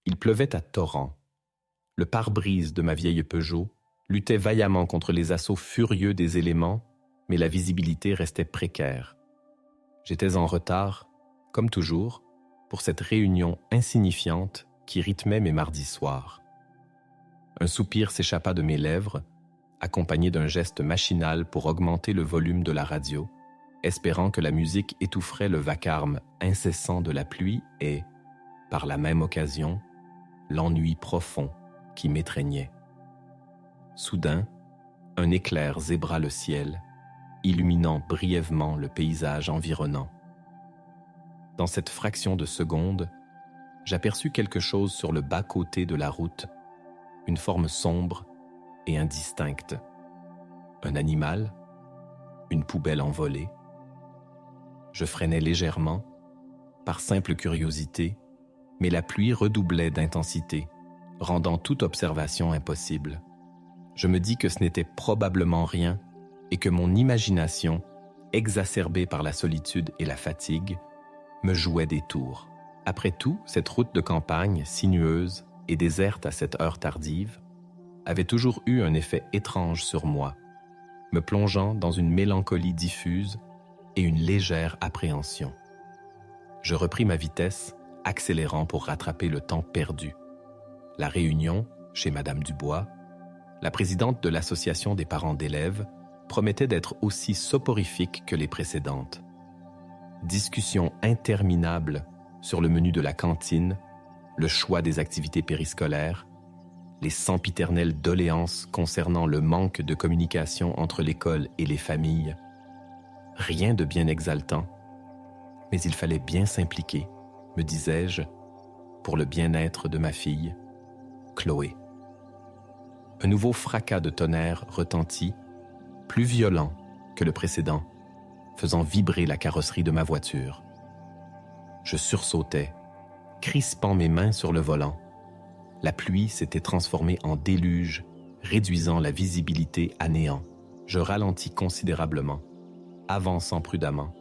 Il pleuvait à torrents. Le pare-brise de ma vieille Peugeot luttait vaillamment contre les assauts furieux des éléments, mais la visibilité restait précaire. J'étais en retard, comme toujours, pour cette réunion insignifiante qui rythmait mes mardis soirs. Un soupir s'échappa de mes lèvres, accompagné d'un geste machinal pour augmenter le volume de la radio, espérant que la musique étoufferait le vacarme incessant de la pluie et, par la même occasion, l'ennui profond qui m'étreignait. Soudain, un éclair zébra le ciel, illuminant brièvement le paysage environnant. Dans cette fraction de seconde, j'aperçus quelque chose sur le bas-côté de la route, une forme sombre et indistincte. Un animal, une poubelle envolée. Je freinai légèrement, par simple curiosité, mais la pluie redoublait d'intensité, rendant toute observation impossible. Je me dis que ce n'était probablement rien et que mon imagination, exacerbée par la solitude et la fatigue, me jouait des tours. Après tout, cette route de campagne, sinueuse et déserte à cette heure tardive, avait toujours eu un effet étrange sur moi, me plongeant dans une mélancolie diffuse et une légère appréhension. Je repris ma vitesse, accélérant pour rattraper le temps perdu. La réunion, chez Madame Dubois, la présidente de l'association des parents d'élèves, promettait d'être aussi soporifique que les précédentes. Discussions interminables sur le menu de la cantine, le choix des activités périscolaires, les sempiternelles doléances concernant le manque de communication entre l'école et les familles. Rien de bien exaltant, mais il fallait bien s'impliquer, me disais-je, pour le bien-être de ma fille, Chloé. Un nouveau fracas de tonnerre retentit, plus violent que le précédent, faisant vibrer la carrosserie de ma voiture. Je sursautais, crispant mes mains sur le volant. La pluie s'était transformée en déluge, réduisant la visibilité à néant. Je ralentis considérablement, avançant prudemment,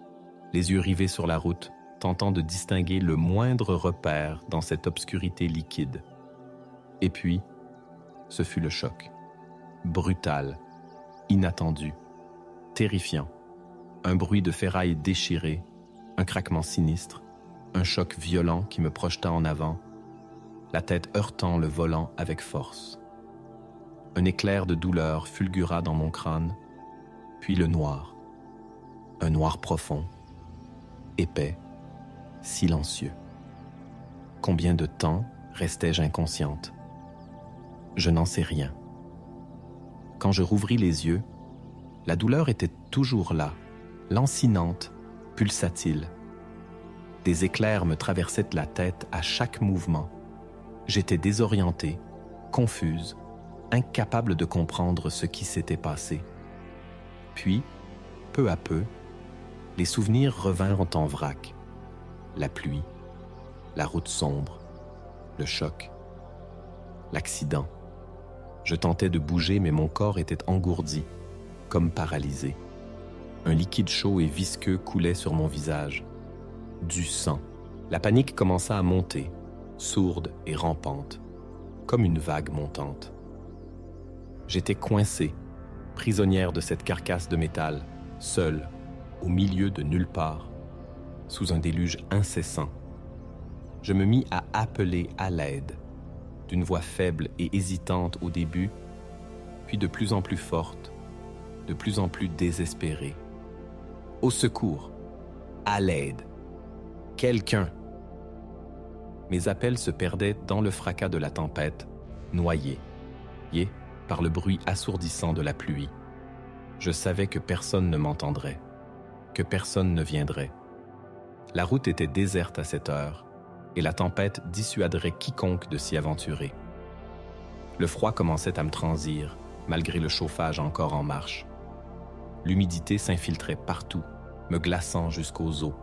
les yeux rivés sur la route, tentant de distinguer le moindre repère dans cette obscurité liquide. Et puis, ce fut le choc. Brutal, inattendu, terrifiant. Un bruit de ferraille déchirée, un craquement sinistre, un choc violent qui me projeta en avant, la tête heurtant le volant avec force. Un éclair de douleur fulgura dans mon crâne, puis le noir. Un noir profond, épais, silencieux. Combien de temps restais-je inconsciente? Je n'en sais rien. Quand je rouvris les yeux, la douleur était toujours là, lancinante, pulsatile. Des éclairs me traversaient la tête à chaque mouvement. J'étais désorientée, confuse, incapable de comprendre ce qui s'était passé. Puis, peu à peu, les souvenirs revinrent en vrac. La pluie, la route sombre, le choc, l'accident. Je tentais de bouger, mais mon corps était engourdi, comme paralysé. Un liquide chaud et visqueux coulait sur mon visage. Du sang. La panique commença à monter, sourde et rampante, comme une vague montante. J'étais coincée, prisonnière de cette carcasse de métal, seule, au milieu de nulle part, sous un déluge incessant. Je me mis à appeler à l'aide, d'une voix faible et hésitante au début, puis de plus en plus forte, de plus en plus désespérée. Au secours, à l'aide, quelqu'un. Mes appels se perdaient dans le fracas de la tempête, noyés par le bruit assourdissant de la pluie. Je savais que personne ne m'entendrait, que personne ne viendrait. La route était déserte à cette heure, et la tempête dissuaderait quiconque de s'y aventurer. Le froid commençait à me transir, malgré le chauffage encore en marche. L'humidité s'infiltrait partout, me glaçant jusqu'aux os.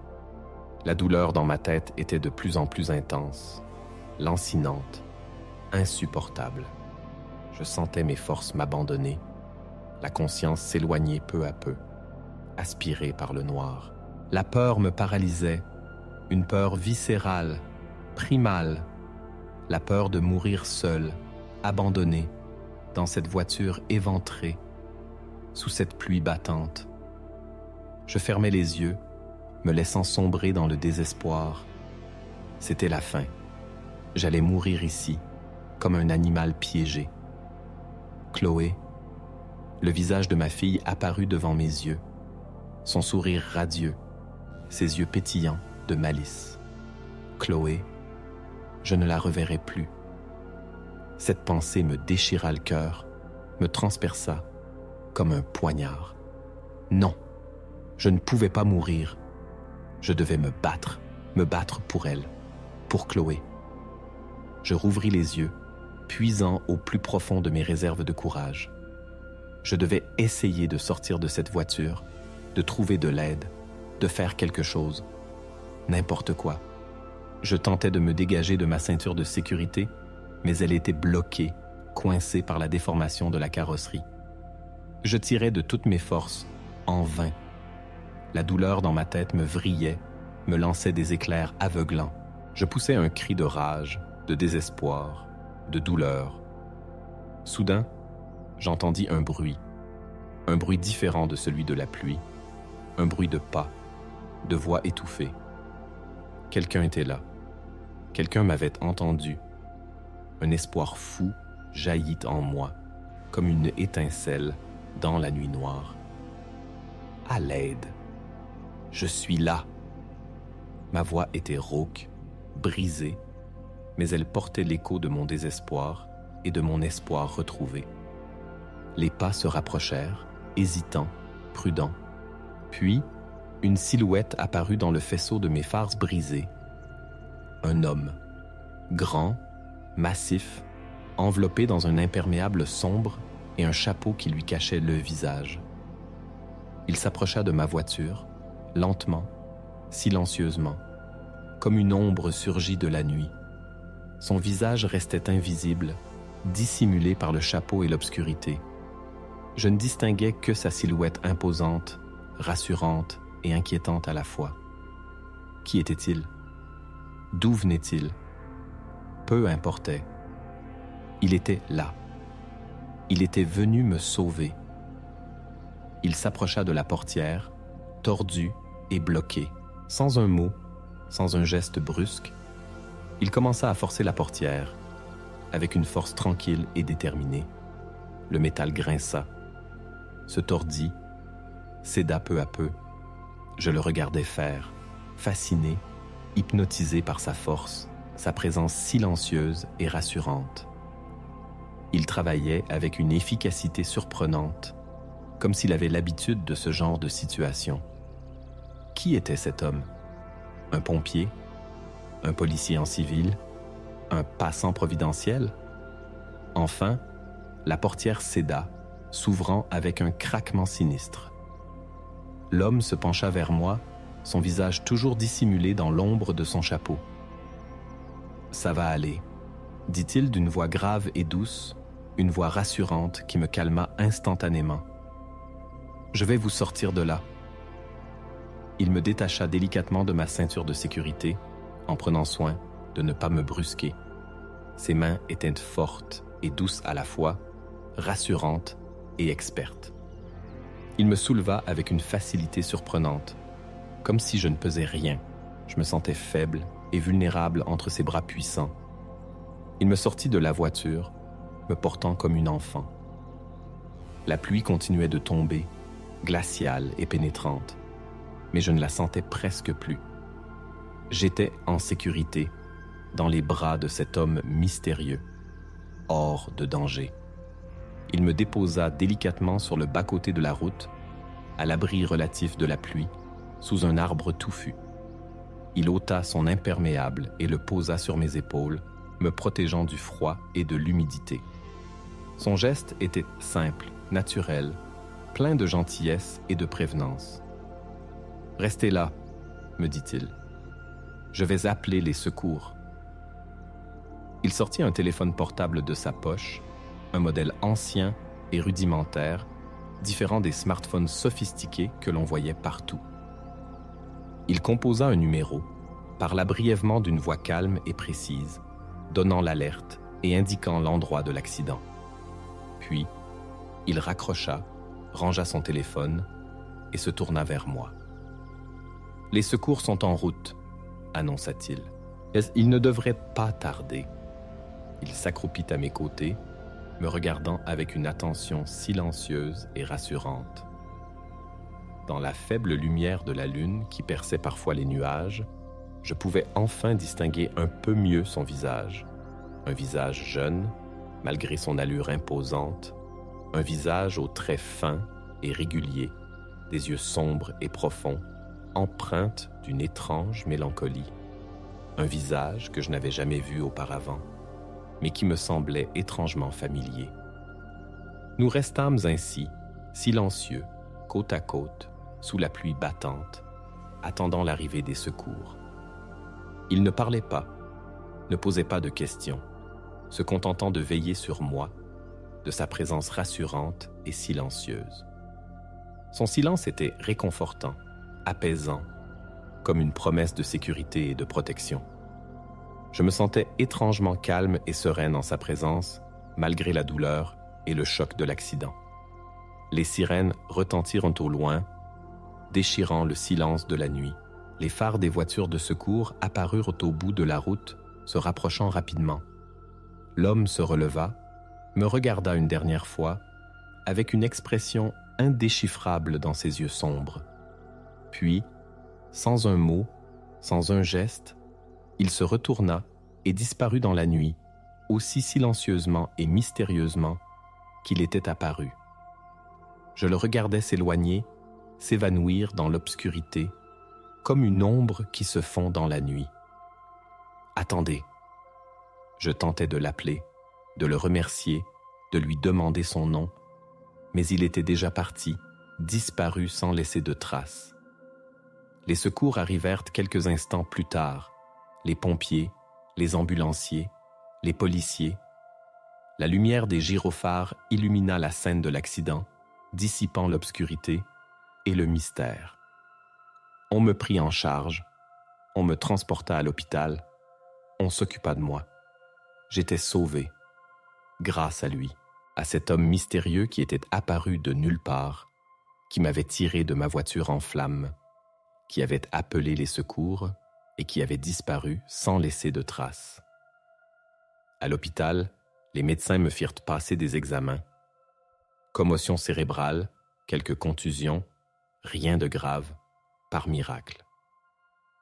La douleur dans ma tête était de plus en plus intense, lancinante, insupportable. Je sentais mes forces m'abandonner, la conscience s'éloigner peu à peu, aspirée par le noir. La peur me paralysait, une peur viscérale, primale, la peur de mourir seul, abandonné, dans cette voiture éventrée, sous cette pluie battante. Je fermais les yeux, me laissant sombrer dans le désespoir. C'était la fin. J'allais mourir ici, comme un animal piégé. Chloé, le visage de ma fille apparut devant mes yeux, son sourire radieux, ses yeux pétillants de malice. Chloé, je ne la reverrai plus. Cette pensée me déchira le cœur, me transperça comme un poignard. Non, je ne pouvais pas mourir. Je devais me battre pour elle, pour Chloé. Je rouvris les yeux, puisant au plus profond de mes réserves de courage. Je devais essayer de sortir de cette voiture, de trouver de l'aide, de faire quelque chose, n'importe quoi. Je tentais de me dégager de ma ceinture de sécurité, mais elle était bloquée, coincée par la déformation de la carrosserie. Je tirais de toutes mes forces, en vain. La douleur dans ma tête me vrillait, me lançait des éclairs aveuglants. Je poussais un cri de rage, de désespoir, de douleur. Soudain, j'entendis un bruit différent de celui de la pluie, un bruit de pas, de voix étouffée. Quelqu'un était là. Quelqu'un m'avait entendu. Un espoir fou jaillit en moi, comme une étincelle dans la nuit noire. À l'aide. Je suis là. Ma voix était rauque, brisée, mais elle portait l'écho de mon désespoir et de mon espoir retrouvé. Les pas se rapprochèrent, hésitants, prudents. Puis, une silhouette apparut dans le faisceau de mes phares brisés. Un homme, grand, massif, enveloppé dans un imperméable sombre et un chapeau qui lui cachait le visage. Il s'approcha de ma voiture, lentement, silencieusement, comme une ombre surgie de la nuit. Son visage restait invisible, dissimulé par le chapeau et l'obscurité. Je ne distinguais que sa silhouette imposante, rassurante et inquiétante à la fois. Qui était-il? D'où venait-il? Peu importait. Il était là. Il était venu me sauver. Il s'approcha de la portière, tordu et bloqué, sans un mot, sans un geste brusque. Il commença à forcer la portière, avec une force tranquille et déterminée. Le métal grinça, se tordit, céda peu à peu. Je le regardais faire, fasciné, hypnotisé par sa force, sa présence silencieuse et rassurante. Il travaillait avec une efficacité surprenante, comme s'il avait l'habitude de ce genre de situation. Qui était cet homme? Un pompier? Un policier en civil? Un passant providentiel? Enfin, la portière céda, s'ouvrant avec un craquement sinistre. L'homme se pencha vers moi, son visage toujours dissimulé dans l'ombre de son chapeau. « Ça va aller », dit-il d'une voix grave et douce, une voix rassurante qui me calma instantanément. « Je vais vous sortir de là. » Il me détacha délicatement de ma ceinture de sécurité, en prenant soin de ne pas me brusquer. Ses mains étaient fortes et douces à la fois, rassurantes et expertes. Il me souleva avec une facilité surprenante, comme si je ne pesais rien. Je me sentais faible et vulnérable entre ses bras puissants. Il me sortit de la voiture, me portant comme une enfant. La pluie continuait de tomber, glaciale et pénétrante, mais je ne la sentais presque plus. J'étais en sécurité, dans les bras de cet homme mystérieux, hors de danger. Il me déposa délicatement sur le bas-côté de la route, à l'abri relatif de la pluie, sous un arbre touffu. Il ôta son imperméable et le posa sur mes épaules, me protégeant du froid et de l'humidité. Son geste était simple, naturel, plein de gentillesse et de prévenance. « Restez là », me dit-il. « Je vais appeler les secours. » Il sortit un téléphone portable de sa poche, un modèle ancien et rudimentaire, différent des smartphones sophistiqués que l'on voyait partout. Il composa un numéro, parla brièvement d'une voix calme et précise, donnant l'alerte et indiquant l'endroit de l'accident. Puis, il raccrocha, rangea son téléphone et se tourna vers moi. « Les secours sont en route », annonça-t-il. « Il ne devrait pas tarder. » Il s'accroupit à mes côtés, me regardant avec une attention silencieuse et rassurante. Dans la faible lumière de la lune qui perçait parfois les nuages, je pouvais enfin distinguer un peu mieux son visage. Un visage jeune, malgré son allure imposante, un visage aux traits fins et réguliers, des yeux sombres et profonds, empreintes d'une étrange mélancolie. Un visage que je n'avais jamais vu auparavant, mais qui me semblait étrangement familier. Nous restâmes ainsi, silencieux, côte à côte, sous la pluie battante, attendant l'arrivée des secours. Il ne parlait pas, ne posait pas de questions, se contentant de veiller sur moi, de sa présence rassurante et silencieuse. Son silence était réconfortant, apaisant, comme une promesse de sécurité et de protection. Je me sentais étrangement calme et sereine en sa présence, malgré la douleur et le choc de l'accident. Les sirènes retentirent au loin, déchirant le silence de la nuit. Les phares des voitures de secours apparurent au bout de la route, se rapprochant rapidement. L'homme se releva, me regarda une dernière fois, avec une expression indéchiffrable dans ses yeux sombres. Puis, sans un mot, sans un geste, il se retourna et disparut dans la nuit, aussi silencieusement et mystérieusement qu'il était apparu. Je le regardais s'éloigner, s'évanouir dans l'obscurité, comme une ombre qui se fond dans la nuit. « Attendez !» Je tentais de l'appeler, de le remercier, de lui demander son nom, mais il était déjà parti, disparu sans laisser de traces. Les secours arrivèrent quelques instants plus tard, les pompiers, les ambulanciers, les policiers. La lumière des gyrophares illumina la scène de l'accident, dissipant l'obscurité et le mystère. On me prit en charge, on me transporta à l'hôpital, on s'occupa de moi. J'étais sauvé, grâce à lui, à cet homme mystérieux qui était apparu de nulle part, qui m'avait tiré de ma voiture en flammes, qui avait appelé les secours et qui avait disparu sans laisser de traces. À l'hôpital, les médecins me firent passer des examens. Commotion cérébrale, quelques contusions, rien de grave, par miracle.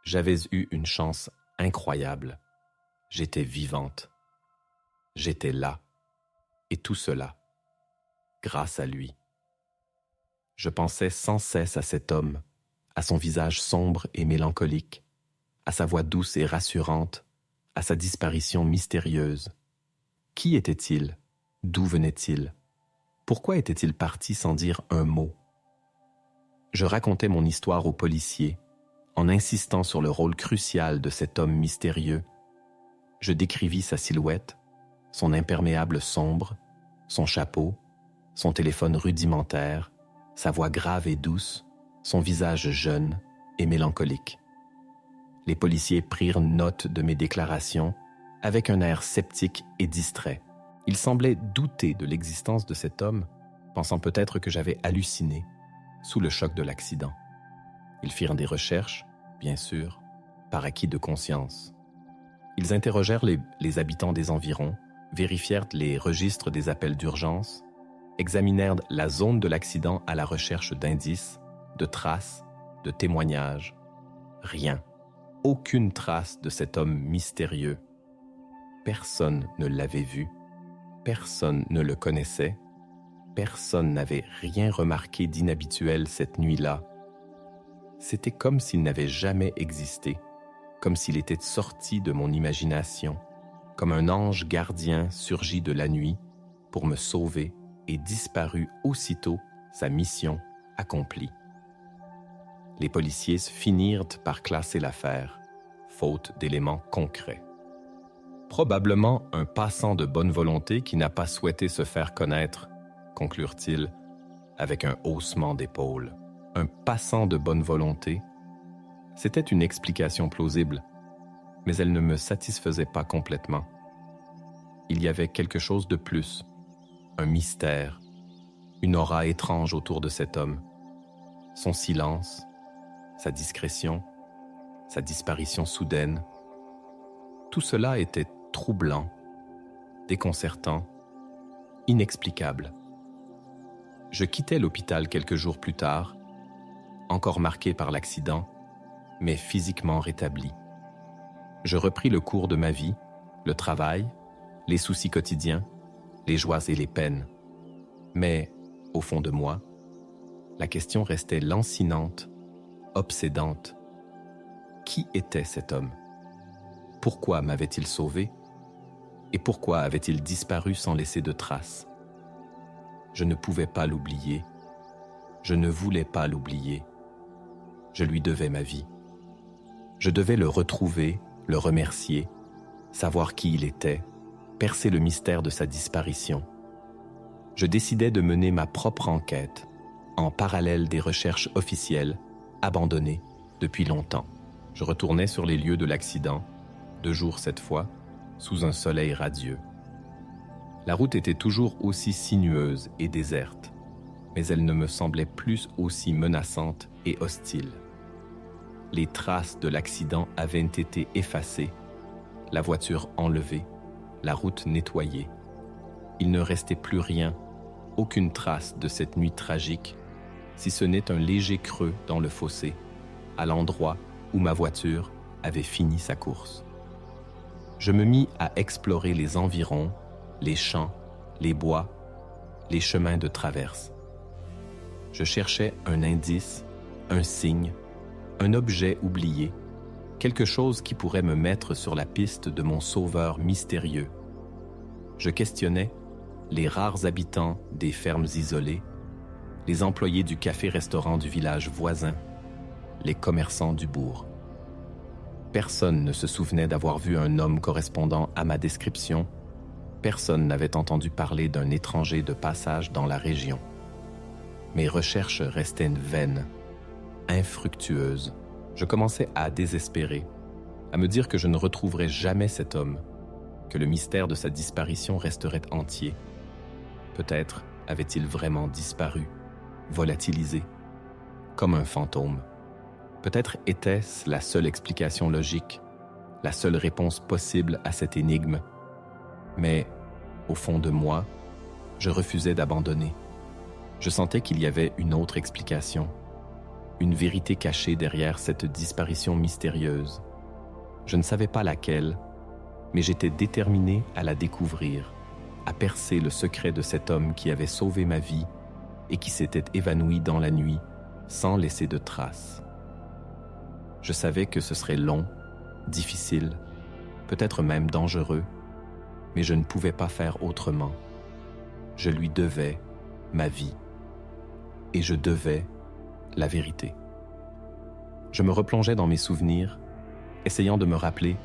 J'avais eu une chance incroyable. J'étais vivante. J'étais là. Et tout cela, grâce à lui. Je pensais sans cesse à cet homme, à son visage sombre et mélancolique, à sa voix douce et rassurante, à sa disparition mystérieuse. Qui était-il? D'où venait-il? Pourquoi était-il parti sans dire un mot? Je racontais mon histoire aux policiers, en insistant sur le rôle crucial de cet homme mystérieux. Je décrivis sa silhouette, son imperméable sombre, son chapeau, son téléphone rudimentaire, sa voix grave et douce, son visage jeune et mélancolique. Les policiers prirent note de mes déclarations avec un air sceptique et distrait. Ils semblaient douter de l'existence de cet homme, pensant peut-être que j'avais halluciné sous le choc de l'accident. Ils firent des recherches, bien sûr, par acquis de conscience. Ils interrogèrent les habitants des environs, vérifièrent les registres des appels d'urgence, examinèrent la zone de l'accident à la recherche d'indices, de traces, de témoignages. Rien, aucune trace de cet homme mystérieux. Personne ne l'avait vu, personne ne le connaissait, personne n'avait rien remarqué d'inhabituel cette nuit-là. C'était comme s'il n'avait jamais existé, comme s'il était sorti de mon imagination, comme un ange gardien surgi de la nuit pour me sauver et disparu aussitôt, sa mission accomplie. Les policiers finirent par classer l'affaire, faute d'éléments concrets. Probablement un passant de bonne volonté qui n'a pas souhaité se faire connaître, conclurent-ils avec un haussement d'épaules. Un passant de bonne volonté? C'était une explication plausible, mais elle ne me satisfaisait pas complètement. il y avait quelque chose de plus, un mystère, une aura étrange autour de cet homme. Son silence, sa discrétion, sa disparition soudaine, tout cela était troublant, déconcertant, inexplicable. Je quittais l'hôpital quelques jours plus tard, encore marqué par l'accident, mais physiquement rétabli. Je repris le cours de ma vie, le travail, les soucis quotidiens, les joies et les peines. Mais, au fond de moi, la question restait lancinante, obsédante. Qui était cet homme? Pourquoi m'avait-il sauvé? Et pourquoi avait-il disparu sans laisser de traces? Je ne pouvais pas l'oublier. Je ne voulais pas l'oublier. Je lui devais ma vie. Je devais le retrouver, le remercier, savoir qui il était, percer le mystère de sa disparition. Je décidai de mener ma propre enquête, en parallèle des recherches officielles, abandonnées depuis longtemps. Je retournais sur les lieux de l'accident, de jour cette fois, sous un soleil radieux. La route était toujours aussi sinueuse et déserte, mais elle ne me semblait plus aussi menaçante et hostile. Les traces de l'accident avaient été effacées, la voiture enlevée, la route nettoyée. Il ne restait plus rien, aucune trace de cette nuit tragique, si ce n'est un léger creux dans le fossé, à l'endroit où ma voiture avait fini sa course. Je me mis à explorer les environs, les champs, les bois, les chemins de traverse. Je cherchais un indice, un signe, un objet oublié, quelque chose qui pourrait me mettre sur la piste de mon sauveur mystérieux. Je questionnais les rares habitants des fermes isolées, les employés du café-restaurant du village voisin, les commerçants du bourg. Personne ne se souvenait d'avoir vu un homme correspondant à ma description. Personne n'avait entendu parler d'un étranger de passage dans la région. Mes recherches restaient vaines, infructueuses. Je commençais à désespérer, à me dire que je ne retrouverais jamais cet homme, que le mystère de sa disparition resterait entier. Peut-être avait-il vraiment disparu, volatilisé, comme un fantôme. Peut-être était-ce la seule explication logique, la seule réponse possible à cette énigme. Mais, au fond de moi, je refusais d'abandonner. Je sentais qu'il y avait une autre explication, une vérité cachée derrière cette disparition mystérieuse. Je ne savais pas laquelle, mais j'étais déterminé à la découvrir, à percer le secret de cet homme qui avait sauvé ma vie et qui s'était évanoui dans la nuit sans laisser de traces. Je savais que ce serait long, difficile, peut-être même dangereux, mais je ne pouvais pas faire autrement. Je lui devais ma vie et je devais la vérité. Je me replongeais dans mes souvenirs, essayant de me rappeler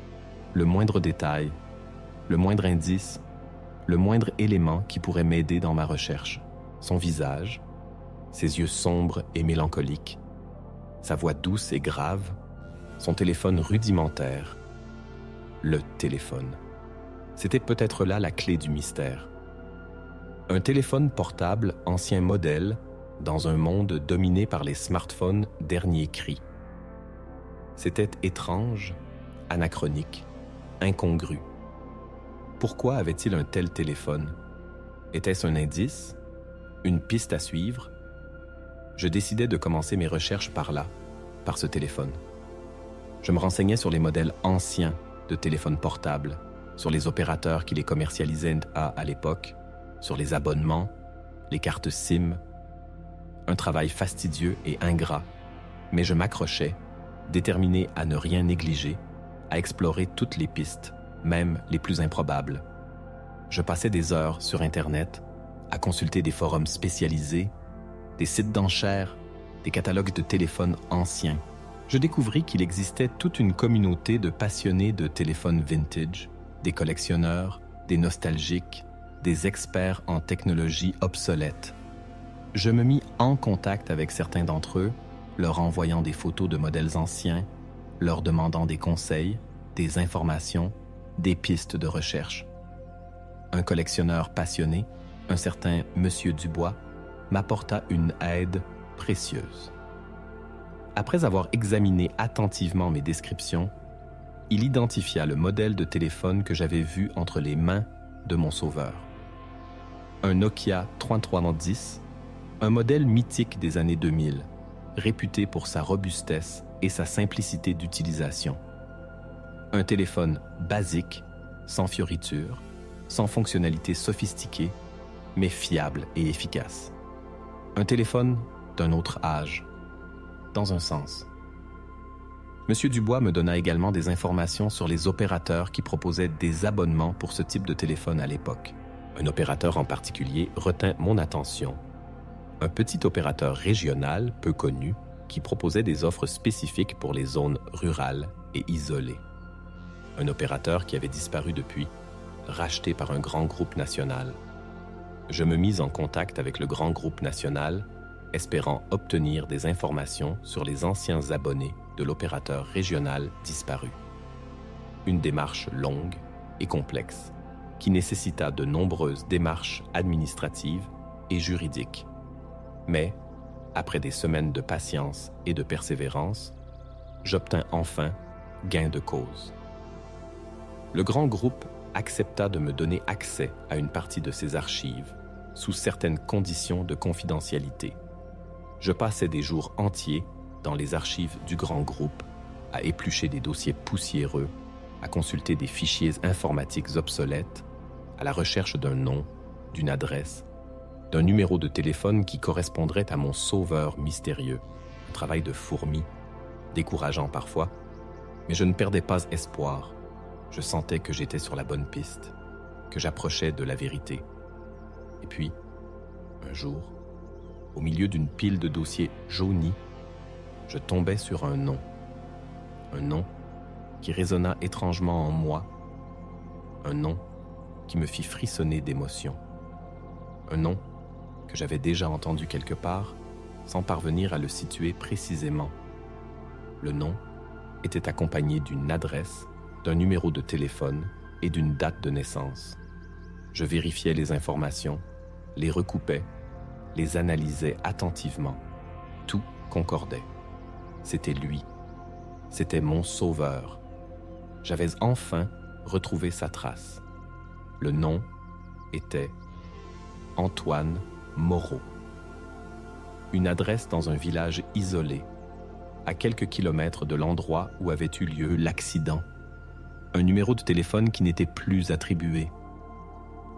le moindre détail, le moindre indice, le moindre élément qui pourrait m'aider dans ma recherche. Son visage, ses yeux sombres et mélancoliques, sa voix douce et grave, son téléphone rudimentaire. Le téléphone. C'était peut-être là la clé du mystère. Un téléphone portable ancien modèle dans un monde dominé par les smartphones dernier cri. C'était étrange, anachronique, incongru. Pourquoi avait-il un tel téléphone? Était-ce un indice? Une piste à suivre? Je décidai de commencer mes recherches par là, par ce téléphone. Je me renseignais sur les modèles anciens de téléphones portables, sur les opérateurs qui les commercialisaient à l'époque, sur les abonnements, les cartes SIM. Un travail fastidieux et ingrat, mais je m'accrochais, déterminé à ne rien négliger, à explorer toutes les pistes, même les plus improbables. Je passais des heures sur Internet, à consulter des forums spécialisés, des sites d'enchères, des catalogues de téléphones anciens. Je découvris qu'il existait toute une communauté de passionnés de téléphones vintage, des collectionneurs, des nostalgiques, des experts en technologie obsolète. Je me mis en contact avec certains d'entre eux, leur envoyant des photos de modèles anciens, leur demandant des conseils, des informations, des pistes de recherche. un collectionneur passionné, un certain Monsieur Dubois, m'apporta une aide précieuse. Après avoir examiné attentivement mes descriptions, il identifia le modèle de téléphone que j'avais vu entre les mains de mon sauveur. Un Nokia 3310, un modèle mythique des années 2000, réputé pour sa robustesse et sa simplicité d'utilisation. Un téléphone basique, sans fioritures, sans fonctionnalités sophistiquées, mais fiable et efficace. Un téléphone d'un autre âge, dans un sens. Monsieur Dubois me donna également des informations sur les opérateurs qui proposaient des abonnements pour ce type de téléphone à l'époque. Un opérateur en particulier retint mon attention. Un petit opérateur régional peu connu qui proposait des offres spécifiques pour les zones rurales et isolées. Un opérateur qui avait disparu depuis, racheté par un grand groupe national. Je me mis en contact avec le grand groupe national, espérant obtenir des informations sur les anciens abonnés de l'opérateur régional disparu. Une démarche longue et complexe qui nécessita de nombreuses démarches administratives et juridiques. Mais, après des semaines de patience et de persévérance, j'obtins enfin gain de cause. Le grand groupe accepta de me donner accès à une partie de ses archives, sous certaines conditions de confidentialité. Je passais des jours entiers dans les archives du grand groupe, à éplucher des dossiers poussiéreux, à consulter des fichiers informatiques obsolètes, à la recherche d'un nom, d'une adresse, d'un numéro de téléphone qui correspondrait à mon sauveur mystérieux. Un travail de fourmi, décourageant parfois, mais je ne perdais pas espoir. Je sentais que j'étais sur la bonne piste, que j'approchais de la vérité. Et puis, un jour, au milieu d'une pile de dossiers jaunis, je tombais sur un nom qui résonna étrangement en moi, un nom qui me fit frissonner d'émotion, un nom que j'avais déjà entendu quelque part sans parvenir à le situer précisément. Le nom était accompagné d'une adresse, d'un numéro de téléphone et d'une date de naissance. Je vérifiais les informations, les recoupais, les analysais attentivement. Tout concordait. C'était lui. C'était mon sauveur. J'avais enfin retrouvé sa trace. Le nom était Antoine Moreau. Une adresse dans un village isolé, à quelques kilomètres de l'endroit où avait eu lieu l'accident. Un numéro de téléphone qui n'était plus attribué.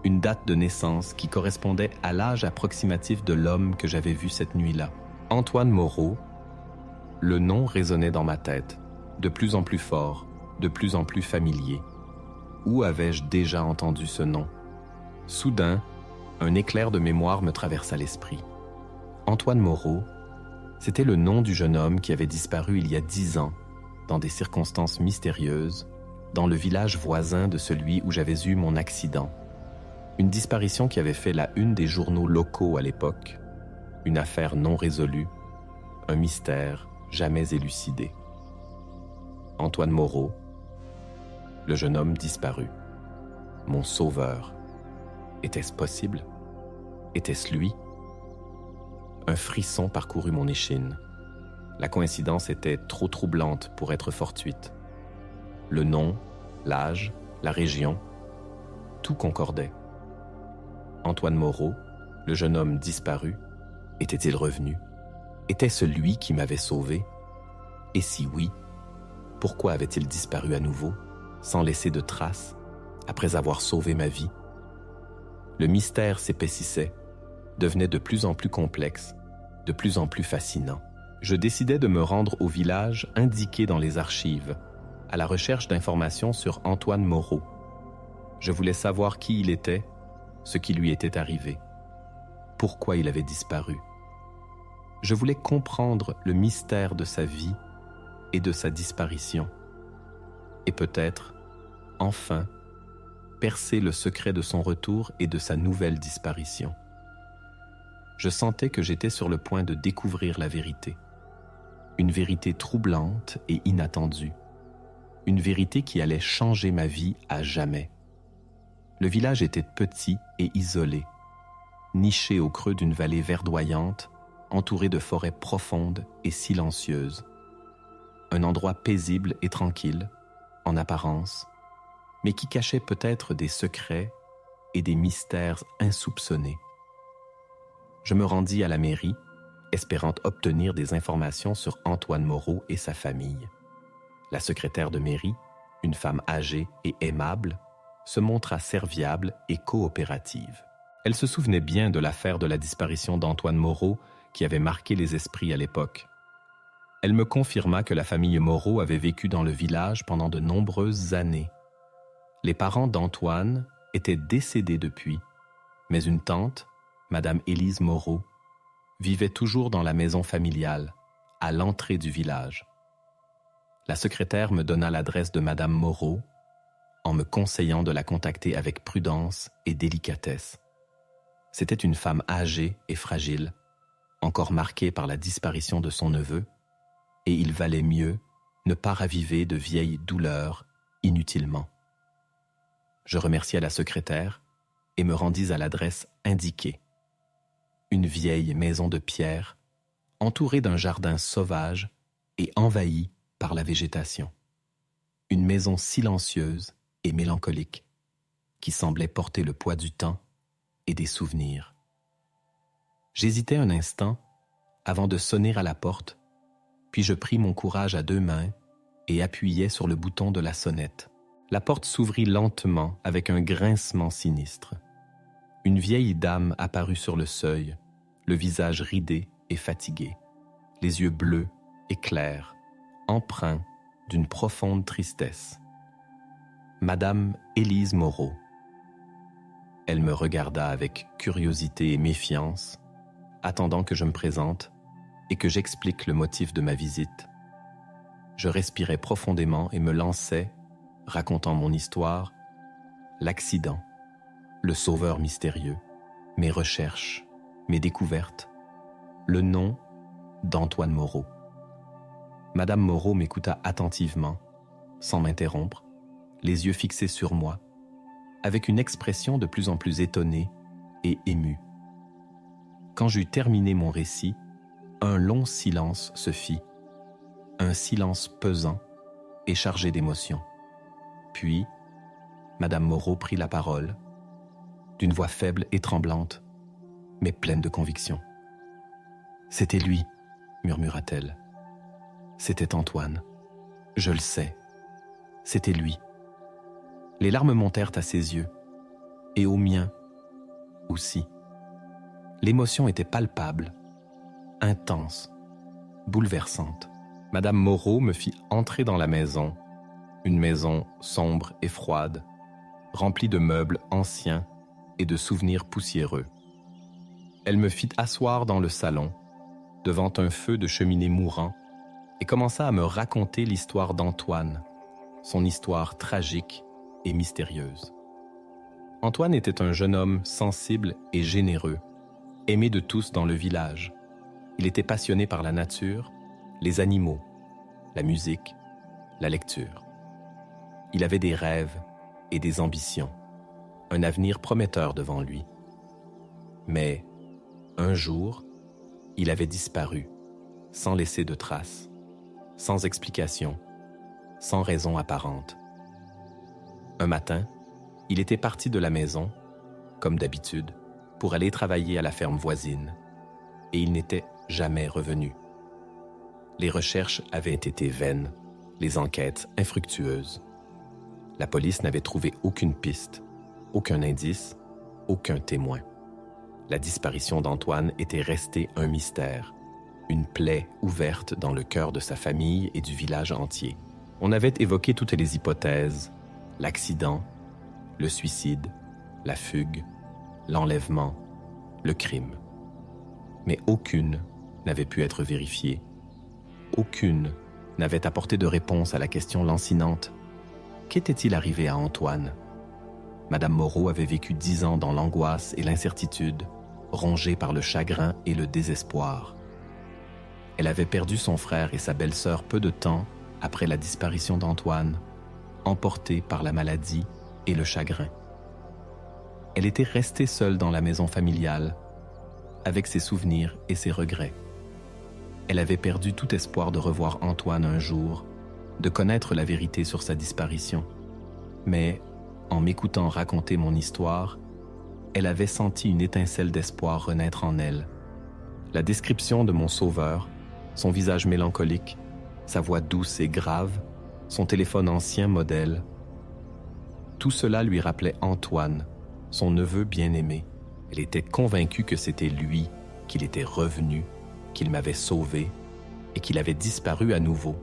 Une date de naissance qui correspondait à l'âge approximatif de l'homme que j'avais vu cette nuit-là. Antoine Moreau. Le nom résonnait dans ma tête, de plus en plus fort, de plus en plus familier. Où avais-je déjà entendu ce nom? Soudain, un éclair de mémoire me traversa l'esprit. Antoine Moreau, c'était le nom du jeune homme qui avait disparu il y a 10 ans, dans des circonstances mystérieuses, dans le village voisin de celui où j'avais eu mon accident. Une disparition qui avait fait la une des journaux locaux à l'époque, une affaire non résolue, un mystère jamais élucidé. Antoine Moreau, le jeune homme disparu, mon sauveur. Était-ce possible? Était-ce lui? Un frisson parcourut mon échine. La coïncidence était trop troublante pour être fortuite. Le nom, l'âge, la région, tout concordait. Antoine Moreau, le jeune homme disparu, était-il revenu? Était-ce lui qui m'avait sauvé? Et si oui, pourquoi avait-il disparu à nouveau, sans laisser de traces, après avoir sauvé ma vie? Le mystère s'épaississait, devenait de plus en plus complexe, de plus en plus fascinant. Je décidai de me rendre au village indiqué dans les archives, à la recherche d'informations sur Antoine Moreau. Je voulais savoir qui il était, ce qui lui était arrivé, pourquoi il avait disparu. Je voulais comprendre le mystère de sa vie et de sa disparition. Et peut-être, enfin, percer le secret de son retour et de sa nouvelle disparition. Je sentais que j'étais sur le point de découvrir la vérité. Une vérité troublante et inattendue. Une vérité qui allait changer ma vie à jamais. Le village était petit et isolé, niché au creux d'une vallée verdoyante, entouré de forêts profondes et silencieuses. Un endroit paisible et tranquille, en apparence, mais qui cachait peut-être des secrets et des mystères insoupçonnés. Je me rendis à la mairie, espérant obtenir des informations sur Antoine Moreau et sa famille. La secrétaire de mairie, une femme âgée et aimable, se montra serviable et coopérative. Elle se souvenait bien de l'affaire de la disparition d'Antoine Moreau qui avait marqué les esprits à l'époque. Elle me confirma que la famille Moreau avait vécu dans le village pendant de nombreuses années. Les parents d'Antoine étaient décédés depuis, mais une tante, Madame Élise Moreau, vivait toujours dans la maison familiale, à l'entrée du village. La secrétaire me donna l'adresse de Madame Moreau, en me conseillant de la contacter avec prudence et délicatesse. C'était une femme âgée et fragile, encore marquée par la disparition de son neveu, et il valait mieux ne pas raviver de vieilles douleurs inutilement. Je remerciai la secrétaire et me rendis à l'adresse indiquée. Une vieille maison de pierre, entourée d'un jardin sauvage et envahie par la végétation. Une maison silencieuse et mélancolique, qui semblait porter le poids du temps et des souvenirs. J'hésitai un instant avant de sonner à la porte, puis je pris mon courage à 2 mains et appuyai sur le bouton de la sonnette. La porte s'ouvrit lentement avec un grincement sinistre. Une vieille dame apparut sur le seuil, le visage ridé et fatigué, les yeux bleus et clairs, empreints d'une profonde tristesse. Madame Élise Moreau. Elle me regarda avec curiosité et méfiance, attendant que je me présente et que j'explique le motif de ma visite. Je respirais profondément et me lançai, racontant mon histoire, l'accident, le sauveur mystérieux, mes recherches, mes découvertes, le nom d'Antoine Moreau. Madame Moreau m'écouta attentivement, sans m'interrompre, les yeux fixés sur moi, avec une expression de plus en plus étonnée et émue. Quand j'eus terminé mon récit, un long silence se fit, un silence pesant et chargé d'émotion. Puis, Madame Moreau prit la parole, d'une voix faible et tremblante, mais pleine de conviction. « C'était lui, » murmura-t-elle. « C'était Antoine. Je le sais. C'était lui. » Les larmes montèrent à ses yeux, et aux miens aussi. L'émotion était palpable, intense, bouleversante. Madame Moreau me fit entrer dans la maison, une maison sombre et froide, remplie de meubles anciens et de souvenirs poussiéreux. Elle me fit asseoir dans le salon, devant un feu de cheminée mourant, et commença à me raconter l'histoire d'Antoine, son histoire tragique et mystérieuse. Antoine était un jeune homme sensible et généreux, aimé de tous dans le village. Il était passionné par la nature, les animaux, la musique, la lecture. Il avait des rêves et des ambitions, un avenir prometteur devant lui. Mais, un jour, il avait disparu, sans laisser de traces, sans explication, sans raison apparente. Un matin, il était parti de la maison, comme d'habitude, pour aller travailler à la ferme voisine, et il n'était jamais revenu. Les recherches avaient été vaines, les enquêtes infructueuses. La police n'avait trouvé aucune piste, aucun indice, aucun témoin. La disparition d'Antoine était restée un mystère, une plaie ouverte dans le cœur de sa famille et du village entier. On avait évoqué toutes les hypothèses, l'accident, le suicide, la fugue, l'enlèvement, le crime. Mais aucune n'avait pu être vérifiée. Aucune n'avait apporté de réponse à la question lancinante. Qu'était-il arrivé à Antoine? Madame Moreau avait vécu 10 ans dans l'angoisse et l'incertitude, rongée par le chagrin et le désespoir. Elle avait perdu son frère et sa belle-sœur peu de temps après la disparition d'Antoine, emportée par la maladie et le chagrin. Elle était restée seule dans la maison familiale, avec ses souvenirs et ses regrets. Elle avait perdu tout espoir de revoir Antoine un jour, de connaître la vérité sur sa disparition. Mais, en m'écoutant raconter mon histoire, elle avait senti une étincelle d'espoir renaître en elle. La description de mon sauveur, son visage mélancolique, sa voix douce et grave, son téléphone ancien modèle, tout cela lui rappelait Antoine, son neveu bien-aimé. Elle était convaincue que c'était lui, qu'il était revenu, qu'il m'avait sauvé et qu'il avait disparu à nouveau,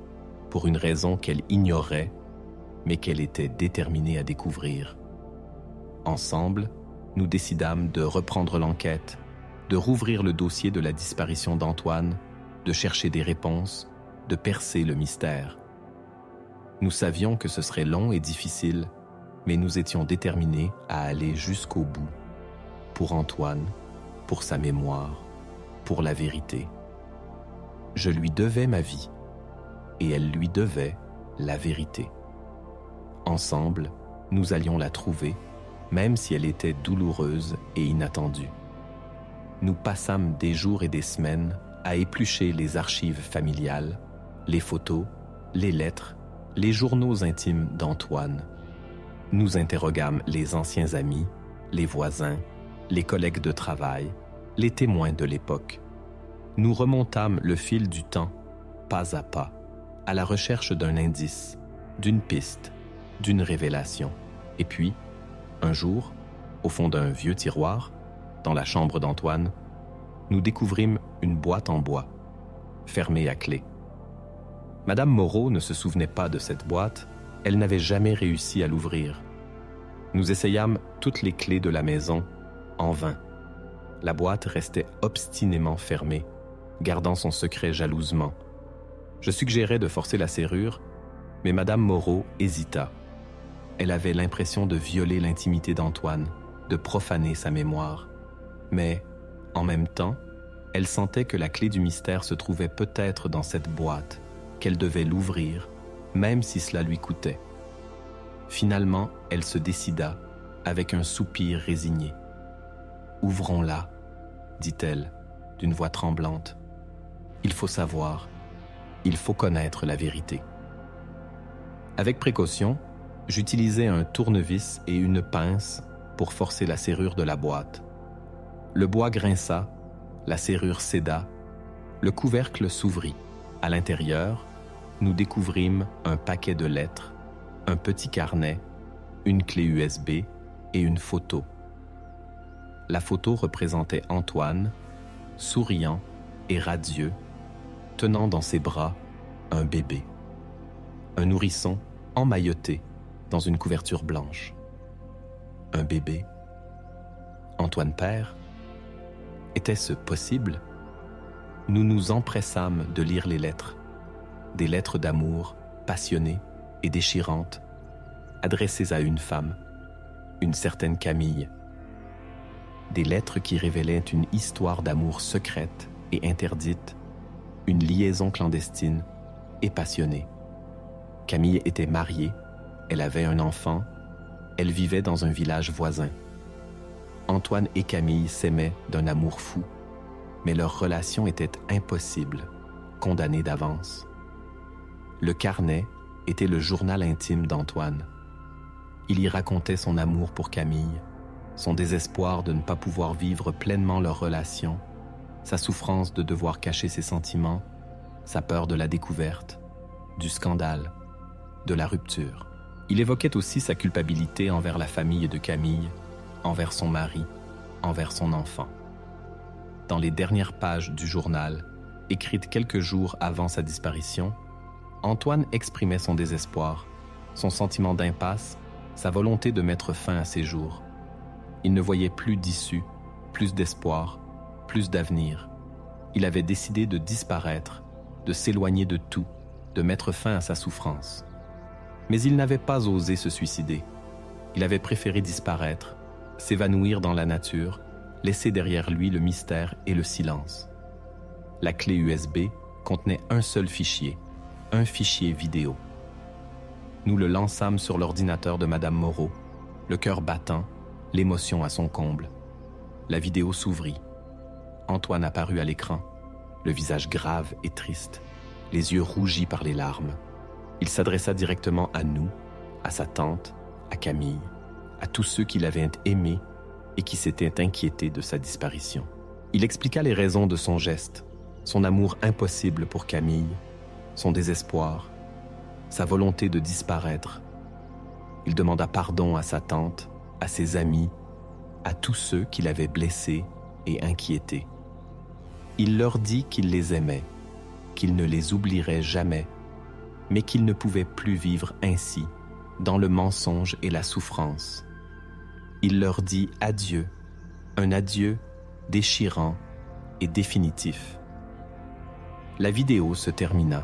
pour une raison qu'elle ignorait, mais qu'elle était déterminée à découvrir. Ensemble, nous décidâmes de reprendre l'enquête, de rouvrir le dossier de la disparition d'Antoine, de chercher des réponses, de percer le mystère. Nous savions que ce serait long et difficile, mais nous étions déterminés à aller jusqu'au bout, pour Antoine, pour sa mémoire, pour la vérité. Je lui devais ma vie, et elle lui devait la vérité. Ensemble, nous allions la trouver, même si elle était douloureuse et inattendue. Nous passâmes des jours et des semaines à éplucher les archives familiales, les photos, les lettres, les journaux intimes d'Antoine. Nous interrogâmes les anciens amis, les voisins, les collègues de travail, les témoins de l'époque. Nous remontâmes le fil du temps, pas à pas, à la recherche d'un indice, d'une piste, d'une révélation. Et puis, un jour, au fond d'un vieux tiroir, dans la chambre d'Antoine, nous découvrîmes une boîte en bois, fermée à clé. Madame Moreau ne se souvenait pas de cette boîte, elle n'avait jamais réussi à l'ouvrir. Nous essayâmes toutes les clés de la maison, en vain. La boîte restait obstinément fermée, gardant son secret jalousement. Je suggérais de forcer la serrure, mais Madame Moreau hésita. Elle avait l'impression de violer l'intimité d'Antoine, de profaner sa mémoire. Mais, en même temps, elle sentait que la clé du mystère se trouvait peut-être dans cette boîte, qu'elle devait l'ouvrir, même si cela lui coûtait. Finalement, elle se décida, avec un soupir résigné. « Ouvrons-la », dit-elle, d'une voix tremblante. « Il faut savoir, il faut connaître la vérité. » Avec précaution, j'utilisai un tournevis et une pince pour forcer la serrure de la boîte. Le bois grinça, la serrure céda, le couvercle s'ouvrit. À l'intérieur, nous découvrîmes un paquet de lettres, un petit carnet, une clé USB et une photo. La photo représentait Antoine, souriant et radieux, tenant dans ses bras un bébé. Un nourrisson emmailloté dans une couverture blanche. Un bébé. Antoine père? Était-ce possible? Nous nous empressâmes de lire les lettres. Des lettres d'amour, passionnées et déchirantes, adressées à une femme, une certaine Camille. Des lettres qui révélaient une histoire d'amour secrète et interdite, une liaison clandestine et passionnée. Camille était mariée, elle avait un enfant, elle vivait dans un village voisin. Antoine et Camille s'aimaient d'un amour fou, mais leur relation était impossible, condamnée d'avance. Le carnet était le journal intime d'Antoine. Il y racontait son amour pour Camille, son désespoir de ne pas pouvoir vivre pleinement leur relation, sa souffrance de devoir cacher ses sentiments, sa peur de la découverte, du scandale, de la rupture. Il évoquait aussi sa culpabilité envers la famille de Camille, envers son mari, envers son enfant. Dans les dernières pages du journal, écrites quelques jours avant sa disparition, Antoine exprimait son désespoir, son sentiment d'impasse, sa volonté de mettre fin à ses jours. Il ne voyait plus d'issue, plus d'espoir, plus d'avenir. Il avait décidé de disparaître, de s'éloigner de tout, de mettre fin à sa souffrance. Mais il n'avait pas osé se suicider. Il avait préféré disparaître, s'évanouir dans la nature, laisser derrière lui le mystère et le silence. La clé USB contenait un seul fichier, un fichier vidéo. Nous le lançâmes sur l'ordinateur de Madame Moreau, le cœur battant, l'émotion à son comble. La vidéo s'ouvrit. Antoine apparut à l'écran, le visage grave et triste, les yeux rougis par les larmes. Il s'adressa directement à nous, à sa tante, à Camille, à tous ceux qui l'avaient aimé et qui s'étaient inquiétés de sa disparition. Il expliqua les raisons de son geste, son amour impossible pour Camille, son désespoir, sa volonté de disparaître. Il demanda pardon à sa tante, à ses amis, à tous ceux qui l'avaient blessé et inquiété. Il leur dit qu'il les aimait, qu'il ne les oublierait jamais, mais qu'il ne pouvait plus vivre ainsi, dans le mensonge et la souffrance. Il leur dit adieu, un adieu déchirant et définitif. La vidéo se termina.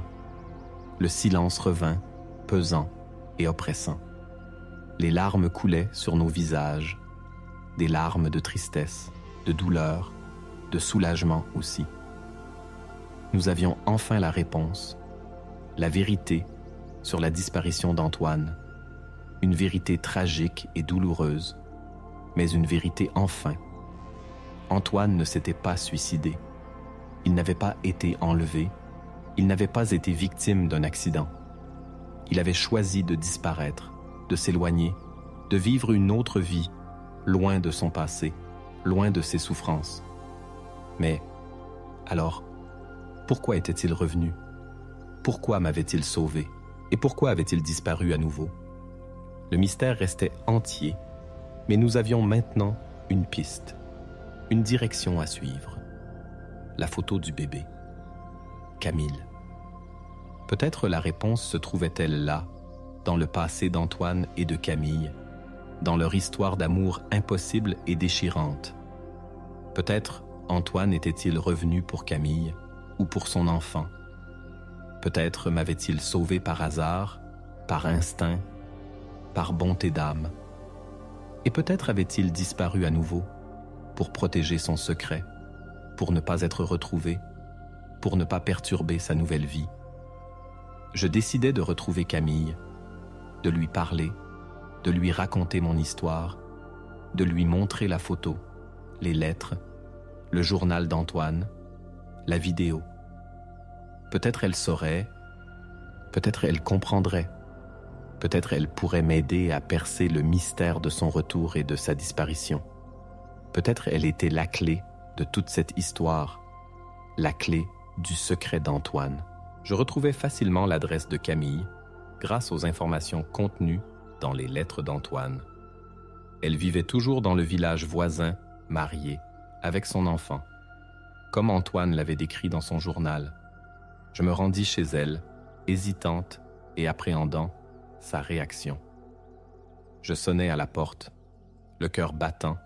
Le silence revint, pesant et oppressant. Les larmes coulaient sur nos visages, des larmes de tristesse, de douleur, de soulagement aussi. Nous avions enfin la réponse, la vérité sur la disparition d'Antoine, une vérité tragique et douloureuse, mais une vérité enfin. Antoine ne s'était pas suicidé. Il n'avait pas été enlevé. Il n'avait pas été victime d'un accident. Il avait choisi de disparaître, de s'éloigner, de vivre une autre vie, loin de son passé, loin de ses souffrances. Mais, alors, pourquoi était-il revenu? Pourquoi m'avait-il sauvé? Et pourquoi avait-il disparu à nouveau? Le mystère restait entier, mais nous avions maintenant une piste, une direction à suivre. La photo du bébé. Camille. Peut-être la réponse se trouvait-elle là, dans le passé d'Antoine et de Camille, dans leur histoire d'amour impossible et déchirante. Peut-être Antoine était-il revenu pour Camille ou pour son enfant. Peut-être m'avait-il sauvé par hasard, par instinct, par bonté d'âme. Et peut-être avait-il disparu à nouveau pour protéger son secret, pour ne pas être retrouvé, pour ne pas perturber sa nouvelle vie. Je décidai de retrouver Camille, de lui parler, de lui raconter mon histoire, de lui montrer la photo, les lettres, le journal d'Antoine, la vidéo. Peut-être elle saurait, peut-être elle comprendrait, peut-être elle pourrait m'aider à percer le mystère de son retour et de sa disparition. Peut-être elle était la clé de toute cette histoire, la clé du secret d'Antoine. Je retrouvais facilement l'adresse de Camille grâce aux informations contenues dans les lettres d'Antoine. Elle vivait toujours dans le village voisin, mariée, avec son enfant, comme Antoine l'avait décrit dans son journal. Je me rendis chez elle, hésitante et appréhendant sa réaction. Je sonnai à la porte, le cœur battant,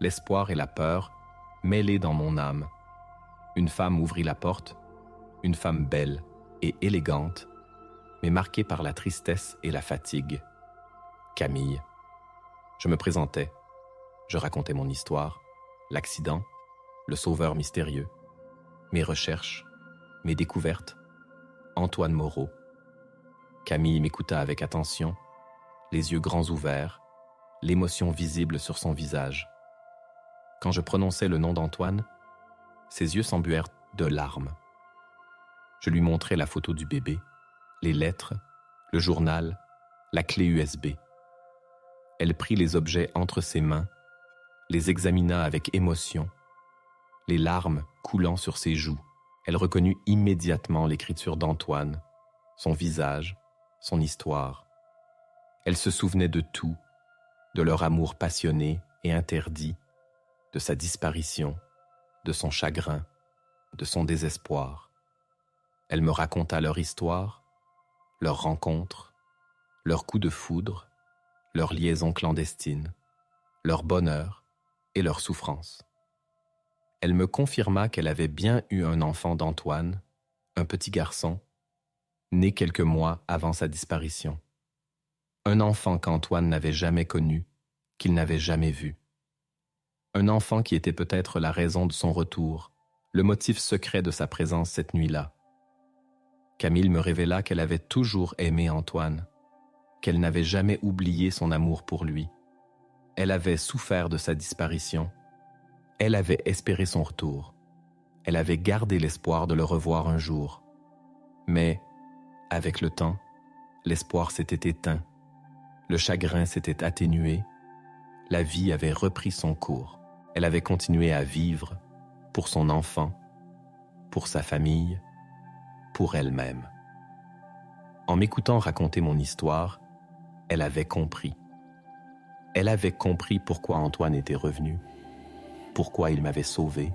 l'espoir et la peur mêlés dans mon âme. Une femme ouvrit la porte, une femme belle et élégante, mais marquée par la tristesse et la fatigue. Camille. Je me présentais. Je racontais mon histoire, l'accident, le sauveur mystérieux, mes recherches, mes découvertes. Antoine Moreau. Camille m'écouta avec attention, les yeux grands ouverts, l'émotion visible sur son visage. Quand je prononçai le nom d'Antoine, ses yeux s'embuèrent de larmes. Je lui montrai la photo du bébé, les lettres, le journal, la clé USB. Elle prit les objets entre ses mains, les examina avec émotion, les larmes coulant sur ses joues. Elle reconnut immédiatement l'écriture d'Antoine, son visage, son histoire. Elle se souvenait de tout, de leur amour passionné et interdit, de sa disparition, de son chagrin, de son désespoir. Elle me raconta leur histoire, leur rencontre, leur coup de foudre, leur liaison clandestine, leur bonheur et leur souffrance. Elle me confirma qu'elle avait bien eu un enfant d'Antoine, un petit garçon, né quelques mois avant sa disparition. Un enfant qu'Antoine n'avait jamais connu, qu'il n'avait jamais vu. Un enfant qui était peut-être la raison de son retour, le motif secret de sa présence cette nuit-là. Camille me révéla qu'elle avait toujours aimé Antoine, qu'elle n'avait jamais oublié son amour pour lui. Elle avait souffert de sa disparition. Elle avait espéré son retour. Elle avait gardé l'espoir de le revoir un jour. Mais, avec le temps, l'espoir s'était éteint. Le chagrin s'était atténué. La vie avait repris son cours. Elle avait continué à vivre pour son enfant, pour sa famille, pour elle-même. En m'écoutant raconter mon histoire, elle avait compris. Elle avait compris pourquoi Antoine était revenu, pourquoi il m'avait sauvé,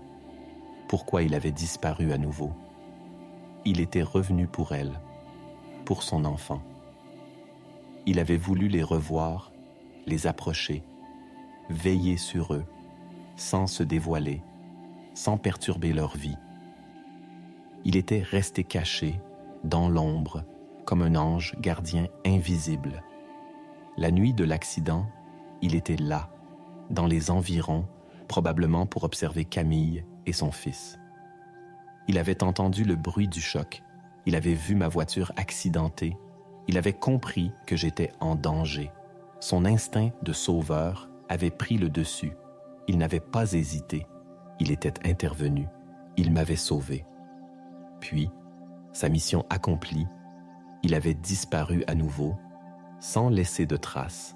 pourquoi il avait disparu à nouveau. Il était revenu pour elle, pour son enfant. Il avait voulu les revoir, les approcher, veiller sur eux, sans se dévoiler, sans perturber leur vie. Il était resté caché, dans l'ombre, comme un ange gardien invisible. La nuit de l'accident, il était là, dans les environs, probablement pour observer Camille et son fils. Il avait entendu le bruit du choc, il avait vu ma voiture accidentée, il avait compris que j'étais en danger. Son instinct de sauveur avait pris le dessus. Il n'avait pas hésité, il était intervenu, il m'avait sauvé. Puis, sa mission accomplie, il avait disparu à nouveau, sans laisser de traces,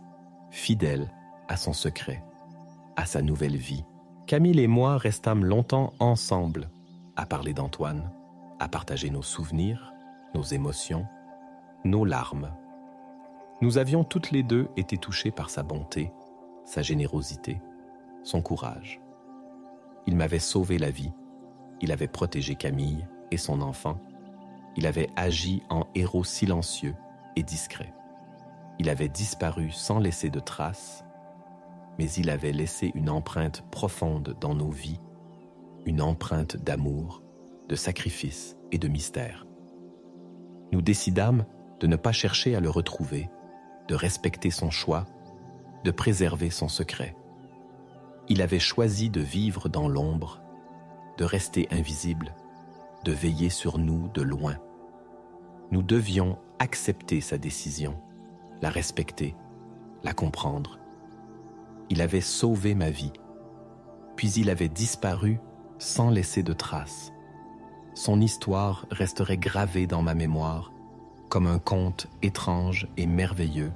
fidèle à son secret, à sa nouvelle vie. Camille et moi restâmes longtemps ensemble, à parler d'Antoine, à partager nos souvenirs, nos émotions, nos larmes. Nous avions toutes les deux été touchées par sa bonté, sa générosité, son courage. Il m'avait sauvé la vie, il avait protégé Camille et son enfant, il avait agi en héros silencieux et discret. Il avait disparu sans laisser de traces, mais il avait laissé une empreinte profonde dans nos vies, une empreinte d'amour, de sacrifice et de mystère. Nous décidâmes de ne pas chercher à le retrouver, de respecter son choix, de préserver son secret. Il avait choisi de vivre dans l'ombre, de rester invisible, de veiller sur nous de loin. Nous devions accepter sa décision, la respecter, la comprendre. Il avait sauvé ma vie, puis il avait disparu sans laisser de traces. Son histoire resterait gravée dans ma mémoire comme un conte étrange et merveilleux,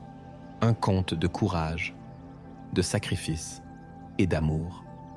un conte de courage, de sacrifice et d'amour.